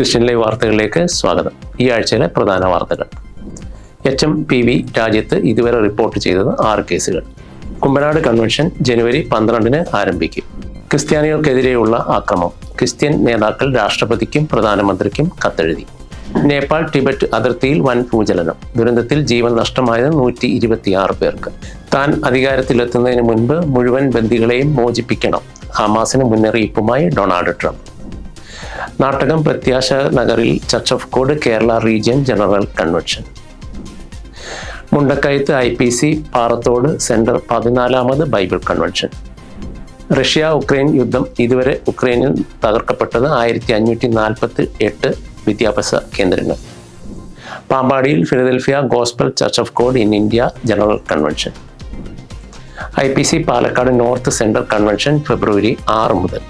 Christian live വാർത്തകളിലേക്ക് സ്വാഗതം. ഈ ആഴ്ചയിലെ പ്രധാന വാർത്തകൾ. HMPV രാജ്യത്ത് ഇതുവരെ റിപ്പോർട്ട് ചെയ്തത് 6 കേസുകൾ. കുമ്പനാട് കൺവെൻഷൻ ജനുവരി 12-ന് ആരംഭിക്കും. ക്രിസ്ത്യാനികൾക്കെതിരെയുള്ള ആക്രമം. ക്രിസ്ത്യൻ നേതാക്കൾ രാഷ്ട്രപതിക്കും പ്രധാനമന്ത്രിക്കും കത്തെഴുതി. നേപ്പാൾ ടിബറ്റ് അതിർത്തിയിൽ വൻ ഭൂചലനം. ദുരന്തത്തിൽ ജീവൻ നഷ്ടമായത് 126 പേർക്ക്. താൻ അധികാരത്തിലെത്തുന്നതിന് മുൻപ് മുഴുവൻ ബന്ദികളെയും മോചിപ്പിക്കണം. ഹമാസിന് മുന്നറിയിപ്പുമായി ഡൊണാൾഡ് ട്രംപ്. നാട്ടകം പ്രത്യാശ നഗറിൽ church of God Kerala region general convention. മുണ്ടക്കയത്ത് IPC പാറത്തോട് സെന്റർ 14ാമത് ബൈബിൾ കൺവെൻഷൻ. റഷ്യ ഉക്രൈൻ യുദ്ധം. ഇതുവരെ ഉക്രൈനിൽ തകർക്കപ്പെട്ടത് 1548 വിദ്യാഭ്യാസ കേന്ദ്രങ്ങൾ. പാമ്പാടിയിൽ Philadelphia gospel church of God in India general convention. IPC Palakkad north central convention February 6 മുതൽ.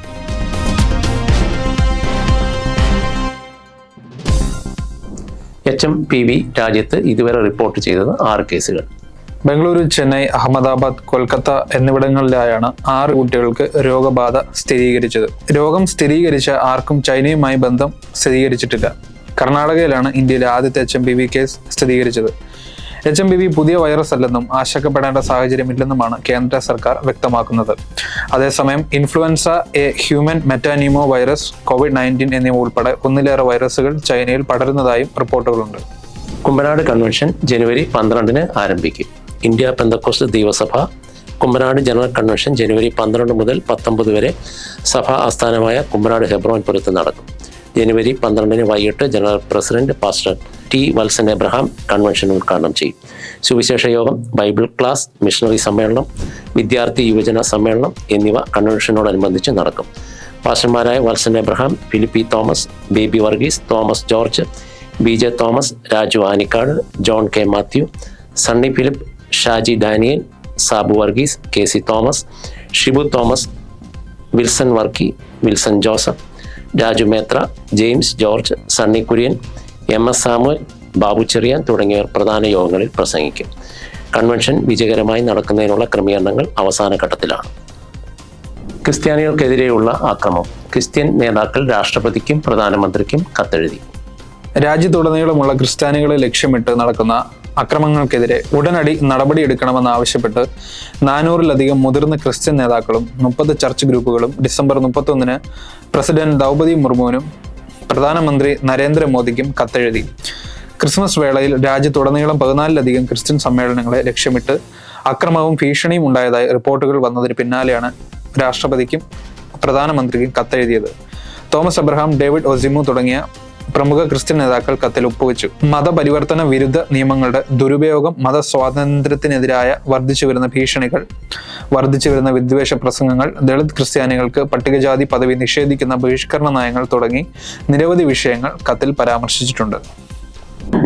HMPV രാജ്യത്ത് ഇതുവരെ റിപ്പോർട്ട് ചെയ്തത് 6 കേസുകൾ. ബംഗളൂരു, ചെന്നൈ, അഹമ്മദാബാദ്, കൊൽക്കത്ത എന്നിവിടങ്ങളിലായാണ് 6 കുട്ടികൾക്ക് രോഗബാധ സ്ഥിരീകരിച്ചത്. രോഗം സ്ഥിരീകരിച്ച ആർക്കും ചൈനയുമായി ബന്ധം സ്ഥിരീകരിച്ചിട്ടില്ല. കർണാടകയിലാണ് ഇന്ത്യയിലെ ആദ്യത്തെ HMPV കേസ് സ്ഥിരീകരിച്ചത്. HMPV പുതിയ വൈറസ് അല്ലെന്നും ആശങ്കപ്പെടേണ്ട സാഹചര്യമില്ലെന്നുമാണ് കേന്ദ്ര സർക്കാർ വ്യക്തമാക്കുന്നത്. അതേസമയം influenza A, human മെറ്റാന്യൂമോ virus, COVID-19 എന്നിവ ഉൾപ്പെടെ ഒന്നിലേറെ വൈറസുകൾ ചൈനയിൽ പടരുന്നതായും റിപ്പോർട്ടുകളുണ്ട്. കുമ്പനാട് കൺവെൻഷൻ ജനുവരി 12-ന് ആരംഭിക്കും. ഇന്ത്യ പെന്തക്കോസ്ത് ദൈവസഭ കുമ്പനാട് ജനറൽ കൺവെൻഷൻ ജനുവരി 12 മുതൽ 19 വരെ സഭാ ആസ്ഥാനമായ കുമ്പനാട് ഹെബ്രോൻ പുരത്ത് നടക്കും. ജനുവരി 12-ന് വൈകിട്ട് general president pastor T. Valsan Abraham convention ഉദ്ഘാടനം ചെയ്യും. സുവിശേഷ യോഗം, ബൈബിൾ ക്ലാസ്, മിഷണറി സമ്മേളനം, വിദ്യാർത്ഥി യുവജന സമ്മേളനം എന്നിവ കൺവെൻഷനോടനുബന്ധിച്ച് നടക്കും. പാസ്റ്റർമാരായ Valsan Abraham, Philip Thomas, Baby Varghese, Thomas George, BJ Thomas, Raju Anikkad, John K. Mathew, Sunny Philip, Shaji Daniel, Sabu Varghese, KC Thomas, Shibu Thomas, Wilson Varkey, Wilson Joseph, Raju Methra, James George, Sunny Kurian, MS Samuel, Babu Cherian തുടങ്ങിയവർ പ്രധാന യോഗങ്ങളിൽ പ്രസംഗിക്കും. കൺവെൻഷൻ വിജയകരമായി നടക്കുന്നതിനുള്ള ക്രമീകരണങ്ങൾ അവസാന ഘട്ടത്തിലാണ്. ക്രിസ്ത്യാനികൾക്കെതിരെയുള്ള ആക്രമം. ക്രിസ്ത്യൻ നേതാക്കൾ രാഷ്ട്രപതിക്കും പ്രധാനമന്ത്രിക്കും കത്തെഴുതി. രാജ്യത്തുടനീളമുള്ള ക്രിസ്ത്യാനികളെ ലക്ഷ്യമിട്ട് നടക്കുന്ന അക്രമങ്ങൾക്കെതിരെ ഉടനടി നടപടിയെടുക്കണമെന്നാവശ്യപ്പെട്ട് 400-ലധികം മുതിർന്ന ക്രിസ്ത്യൻ നേതാക്കളും 30 ചർച്ച് ഗ്രൂപ്പുകളും ഡിസംബർ 31-ന് പ്രസിഡന്റ് ദ്രൗപദി മുർമുവിനും പ്രധാനമന്ത്രി നരേന്ദ്രമോദിക്കും കത്തെഴുതി. ക്രിസ്മസ് വേളയിൽ രാജ്യത്തുടനീളം 14-ലധികം ക്രിസ്ത്യൻ സമ്മേളനങ്ങളെ ലക്ഷ്യമിട്ട് അക്രമവും ഭീഷണിയും ഉണ്ടായതായി റിപ്പോർട്ടുകൾ വന്നതിന് പിന്നാലെയാണ് രാഷ്ട്രപതിക്കും പ്രധാനമന്ത്രിക്കും കത്തെഴുതിയത്. തോമസ് അബ്രഹാം, ഡേവിഡ് ഒസിമു തുടങ്ങിയ പ്രമുഖ ക്രിസ്ത്യൻ നേതാക്കൾ കത്തിൽ ഒപ്പുവെച്ചു. മതപരിവർത്തന വിരുദ്ധ നിയമങ്ങളുടെ ദുരുപയോഗം, മതസ്വാതന്ത്ര്യത്തിനെതിരായ വർദ്ധിച്ചുവരുന്ന ഭീഷണികൾ, വർദ്ധിച്ചുവരുന്ന വിദ്വേഷ പ്രസംഗങ്ങൾ, ദളിത് ക്രിസ്ത്യാനികൾക്ക് പട്ടികജാതി പദവി നിഷേധിക്കുന്ന ബഹിഷ്കരണ നയങ്ങൾ തുടങ്ങി നിരവധി വിഷയങ്ങൾ കത്തിൽ പരാമർശിച്ചിട്ടുണ്ട്.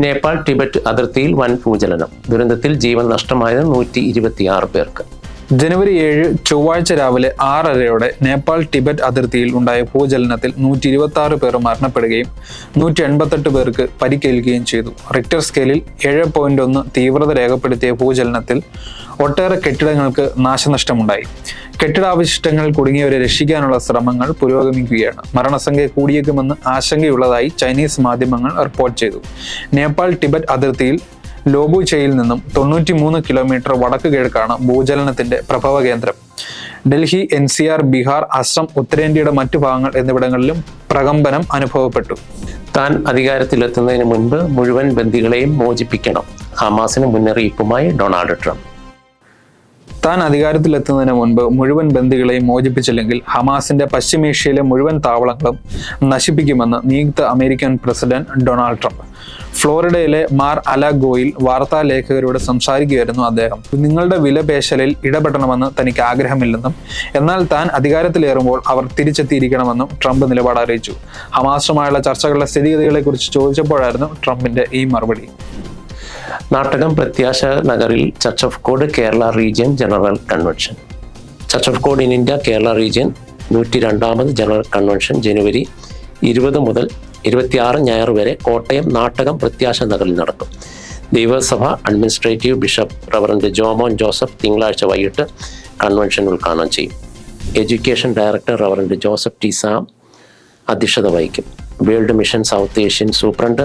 നേപ്പാൾ ടിബറ്റ് അതിർത്തിയിൽ വൻ ഭൂചലനം. ദുരന്തത്തിൽ ജീവൻ നഷ്ടമായത് 126 പേർക്ക്. ജനുവരി 7 ചൊവ്വാഴ്ച രാവിലെ 6:30 നേപ്പാൾ ടിബറ്റ് അതിർത്തിയിൽ ഉണ്ടായ ഭൂചലനത്തിൽ 126 പേർ മരണപ്പെടുകയും 188 പേർക്ക് പരിക്കേൽക്കുകയും ചെയ്തു. റിക്ടർ സ്കെയിലിൽ 7.1 തീവ്രത രേഖപ്പെടുത്തിയ ഭൂചലനത്തിൽ ഒട്ടേറെ കെട്ടിടങ്ങൾക്ക് നാശനഷ്ടമുണ്ടായി. കെട്ടിടാവശിഷ്ടങ്ങൾ കുടുങ്ങിയവരെ രക്ഷിക്കാനുള്ള ശ്രമങ്ങൾ പുരോഗമിക്കുകയാണ്. മരണസംഖ്യ കൂടിയേക്കുമെന്ന് ആശങ്കയുള്ളതായി ചൈനീസ് മാധ്യമങ്ങൾ റിപ്പോർട്ട് ചെയ്തു. നേപ്പാൾ ടിബറ്റ് അതിർത്തിയിൽ ലോബുചയിൽ നിന്നും 93 കിലോമീറ്റർ വടക്ക് കിഴക്കാണ് ഭൂചലനത്തിന്റെ പ്രഭവ കേന്ദ്രം. ഡൽഹി, NCR, ബീഹാർ, അസം, ഉത്തരേന്ത്യയുടെ മറ്റു ഭാഗങ്ങൾ എന്നിവിടങ്ങളിലും പ്രകമ്പനം അനുഭവപ്പെട്ടു. താൻ അധികാരത്തിലെത്തുന്നതിന് മുൻപ് മുഴുവൻ ബന്ദികളെയും മോചിപ്പിക്കണം. ഹമാസിന് മുന്നറിയിപ്പുമായി ഡൊണാൾഡ് ട്രംപ്. താൻ അധികാരത്തിലെത്തുന്നതിന് മുൻപ് മുഴുവൻ ബന്ദികളെയും മോചിപ്പിച്ചില്ലെങ്കിൽ ഹമാസിന്റെ പശ്ചിമേഷ്യയിലെ മുഴുവൻ താവളങ്ങളും നശിപ്പിക്കുമെന്ന് നിയുക്ത അമേരിക്കൻ പ്രസിഡന്റ് ഡൊണാൾഡ് ട്രംപ്. ഫ്ലോറിഡയിലെ മാർ അലാഗോയിൽ വാർത്താ ലേഖകരോട് സംസാരിക്കുകയായിരുന്നു അദ്ദേഹം. നിങ്ങളുടെ വിലപേശലിൽ ഇടപെടണമെന്ന് തനിക്ക് ആഗ്രഹമില്ലെന്നും എന്നാൽ താൻ അധികാരത്തിലേറുമ്പോൾ അവർ തിരിച്ചെത്തിയിരിക്കണമെന്നും ട്രംപ് നിലപാട് അറിയിച്ചു. ഹമാസുമായുള്ള ചർച്ചകളുടെ സ്ഥിതിഗതികളെ കുറിച്ച് ചോദിച്ചപ്പോഴായിരുന്നു ട്രംപിന്റെ ഈ മറുപടി. നാട്ടകം പ്രത്യാശ നഗറിൽ church of God Kerala region general convention. Church of God in India Kerala region 102ാമത് ജനറൽ കൺവെൻഷൻ ജനുവരി 20 മുതൽ 26 ഞായർ വരെ കോട്ടയം നാട്ടകം പ്രത്യാശ നഗറിൽ നടക്കും. ദൈവസഭ administrative bishop reverend Jomon Joseph തിങ്കളാഴ്ച വൈകിട്ട് കൺവെൻഷൻ ഉദ്ഘാടനം ചെയ്യും. Education director reverend Joseph T. Sam അധ്യക്ഷത വഹിക്കും. World mission South Asian superintendent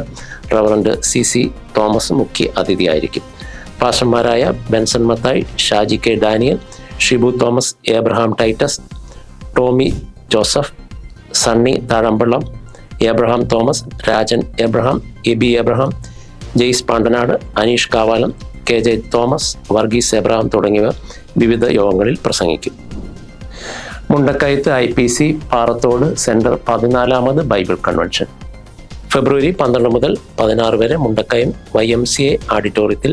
reverend CC Thomas മുഖ്യ അതിഥിയായിരിക്കും. പാസ്റ്റർമാരായ Benson Mathai, Shaji K Daniel, Shibu Thomas, Abraham Titus, Tommy Joseph, Sunny Thazhampallam, Abraham Thomas, Rajan Abraham, Aby Abraham, Jais Pandanad, Aneesh Kavalam, KJ Thomas, Varghese Abraham തുടങ്ങിയവർ വിവിധ യോഗങ്ങളിൽ പ്രസംഗിക്കും. മുണ്ടക്കയത്ത് IPC പാറത്തോട് സെൻറ്റർ 14ാമത് ബൈബിൾ കൺവെൻഷൻ ഫെബ്രുവരി 12 മുതൽ 16 വരെ മുണ്ടക്കയം YMCA ഓഡിറ്റോറിയത്തിൽ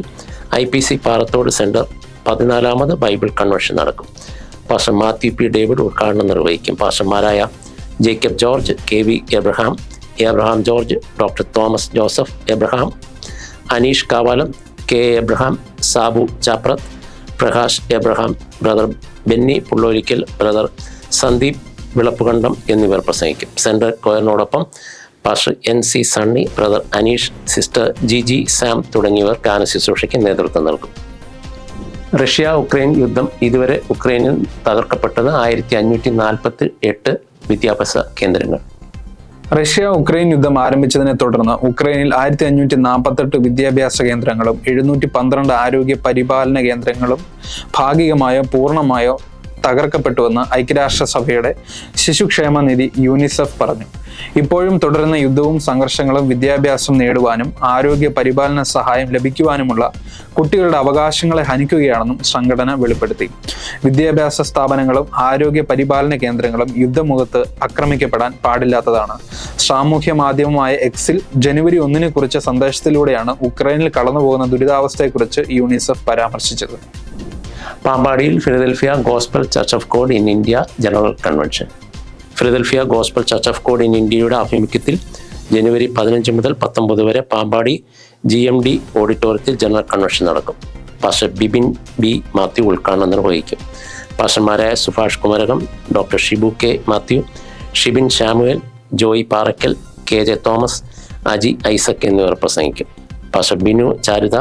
IPC പാറത്തോട് സെൻറ്റർ 14ാമത് ബൈബിൾ കൺവെൻഷൻ നടക്കും. Pastor Mathew P. ഡേവിഡ് ഉദ്ഘാടനം നിർവഹിക്കും. പാസ്റ്റർമാരായ Jacob George, KV Abraham, Abraham George, doctor Thomas Joseph Abraham, Aneesh Kavalam, KA Abraham, Sabu Chaprath, Prakash Abraham, brother Benny Pullolickal, brother Sandeep Vilappukandam എന്നിവർ പ്രസംഗിക്കും. സെൻട്രൽ കൊയറിനോടൊപ്പം pastor NC Sunny, brother Aneesh, sister GG Sam തുടങ്ങിയവർ ഗാന ശുശ്രൂഷയ്ക്ക് നേതൃത്വം നൽകും. റഷ്യ ഉക്രൈൻ യുദ്ധം ഇതുവരെ ഉക്രൈനിൽ തകർക്കപ്പെട്ടത് 1548 വിദ്യാഭ്യാസ കേന്ദ്രങ്ങൾ. റഷ്യ ഉക്രൈൻ യുദ്ധം ആരംഭിച്ചതിനെ തുടർന്ന് ഉക്രൈനിൽ 1548 വിദ്യാഭ്യാസ കേന്ദ്രങ്ങളും 712 ആരോഗ്യ പരിപാലന കേന്ദ്രങ്ങളും ഭാഗികമായോ പൂർണ്ണമായോ തകർക്കപ്പെട്ടുവെന്ന് ഐക്യരാഷ്ട്രസഭയുടെ ശിശുക്ഷേമ നിധി UNICEF പറഞ്ഞു. ഇപ്പോഴും തുടരുന്ന യുദ്ധവും സംഘർഷങ്ങളും വിദ്യാഭ്യാസം നേടുവാനും ആരോഗ്യ പരിപാലന സഹായം ലഭിക്കുവാനുമുള്ള കുട്ടികളുടെ അവകാശങ്ങളെ ഹനിക്കുകയാണെന്നും സംഘടന വെളിപ്പെടുത്തി. വിദ്യാഭ്യാസ സ്ഥാപനങ്ങളും ആരോഗ്യ പരിപാലന കേന്ദ്രങ്ങളും യുദ്ധമുഖത്ത് ആക്രമിക്കപ്പെടാൻ പാടില്ലാത്തതാണ്. സാമൂഹ്യ മാധ്യമമായ Xൽ ജനുവരി 1 കുറിച്ച സന്ദേശത്തിലൂടെയാണ് ഉക്രൈനിൽ കടന്നുപോകുന്ന ദുരിതാവസ്ഥയെക്കുറിച്ച് UNICEF പരാമർശിച്ചത്. പാമ്പാടിയിൽ Philadelphia gospel church of God in India general convention Philadelphia gospel church of God in ഇന്ത്യയുടെ ആഭിമുഖ്യത്തിൽ ജനുവരി 15 മുതൽ 19 വരെ പാമ്പാടി GMD ഓഡിറ്റോറിയത്തിൽ ജനറൽ കൺവെൻഷൻ നടക്കും. Pastor Bibin B. മാത്യു ഉദ്ഘാടനം നിർവഹിക്കും. പാസ്റ്റർമാരായ Subhash Kumarakom, doctor Shibu K. Mathew, Shibin Samuel, Joy Parakkal, KJ Thomas, Aji Isaac എന്നിവർ പ്രസംഗിക്കും. പാസ്റ്റർ ബിനു ചാരുത,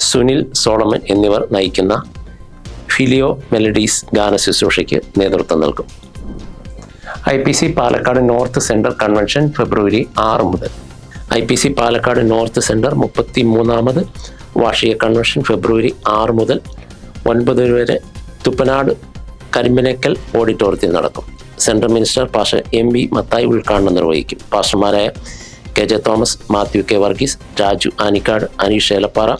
സുനിൽ സോളമൻ എന്നിവർ നയിക്കുന്ന ഫിലിയോ മെലഡീസ് ഗാന ശുശ്രൂഷയ്ക്ക് നേതൃത്വം നൽകും. IPC Palakkad north centre convention February 6 മുതൽ. IPC പാലക്കാട് നോർത്ത് സെൻറ്റർ 33ാമത് വാർഷിക കൺവെൻഷൻ ഫെബ്രുവരി 6 മുതൽ 9 വരെ തുപ്പനാട് കരിമ്പനക്കൽ ഓഡിറ്റോറിയത്തിൽ നടക്കും. Central minister pastor MV Mathai ഉദ്ഘാടനം നിർവഹിക്കും. പാസ്റ്റർമാരായ KJ Thomas, Mathew K. Varghese, Raju Anikkad, Aneesh Elappara,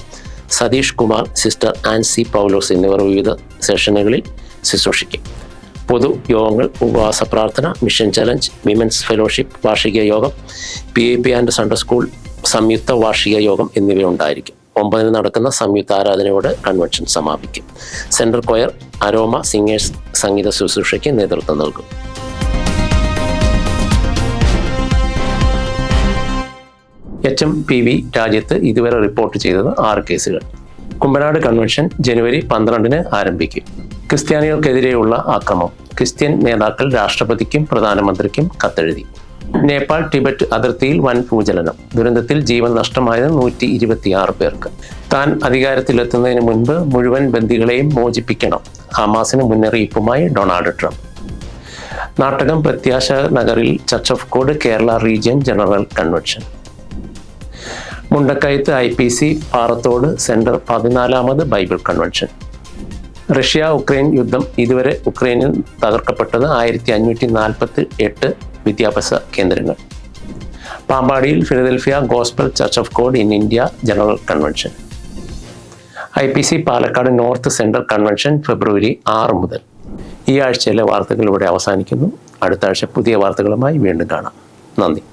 Satheesh Kumar, sister Ancy Paulose എന്നിവർ വിവിധ സെഷനുകളിൽ ശുശ്രൂഷിക്കും. പൊതുയോഗങ്ങൾ, ഉപവാസ പ്രാർത്ഥന, മിഷൻ ചലഞ്ച്, വിമൻസ് ഫെലോഷിപ്പ് വാർഷിക യോഗം, PAP ആൻഡ് സൺഡേ സ്കൂൾ സംയുക്ത വാർഷിക യോഗം എന്നിവ ഉണ്ടായിരിക്കും. 9 നടക്കുന്ന സംയുക്ത ആരാധനയോടെ കൺവെൻഷൻ സമാപിക്കും. സെൻട്രൽ കൊയർ, അരോമ സിംഗേഴ്സ് സംഗീത ശുശ്രൂഷയ്ക്ക് നേതൃത്വം നൽകും. HMPV രാജ്യത്ത് ഇതുവരെ റിപ്പോർട്ട് ചെയ്തത് 6 കേസുകൾ. കുമ്പനാട് കൺവെൻഷൻ ജനുവരി 12 ആരംഭിക്കും. ക്രിസ്ത്യാനികൾക്കെതിരെയുള്ള ആക്രമണം. ക്രിസ്ത്യൻ നേതാക്കൾ രാഷ്ട്രപതിക്കും പ്രധാനമന്ത്രിക്കും കത്തെഴുതി. നേപ്പാൾ ടിബറ്റ് അതിർത്തിയിൽ വൻ ഭൂചലനം. ദുരന്തത്തിൽ ജീവൻ നഷ്ടമായത് 126 പേർക്ക്. താൻ അധികാരത്തിലെത്തുന്നതിന് മുൻപ് മുഴുവൻ ബന്ദികളെയും മോചിപ്പിക്കണം. ഹമാസിന് മുന്നറിയിപ്പുമായി ഡൊണാൾഡ് ട്രംപ്. നാട്ടകം പ്രത്യാശ നഗറിൽ church of God Kerala region general convention. മുണ്ടക്കയത്ത് IPC പാറത്തോട് സെൻറ്റർ 14ാമത് ബൈബിൾ കൺവെൻഷൻ. റഷ്യ ഉക്രൈൻ യുദ്ധം ഇതുവരെ ഉക്രൈനിൽ തകർക്കപ്പെട്ടത് 1548 വിദ്യാഭ്യാസ കേന്ദ്രങ്ങൾ. പാമ്പാടിയിൽ Philadelphia gospel church of God in India general convention. IPC Palakkad north central convention February 6 മുതൽ. ഈ ആഴ്ചയിലെ വാർത്തകൾ ഇവിടെ അവസാനിക്കുന്നു. അടുത്ത ആഴ്ച പുതിയ വാർത്തകളുമായി വീണ്ടും കാണാം. നന്ദി.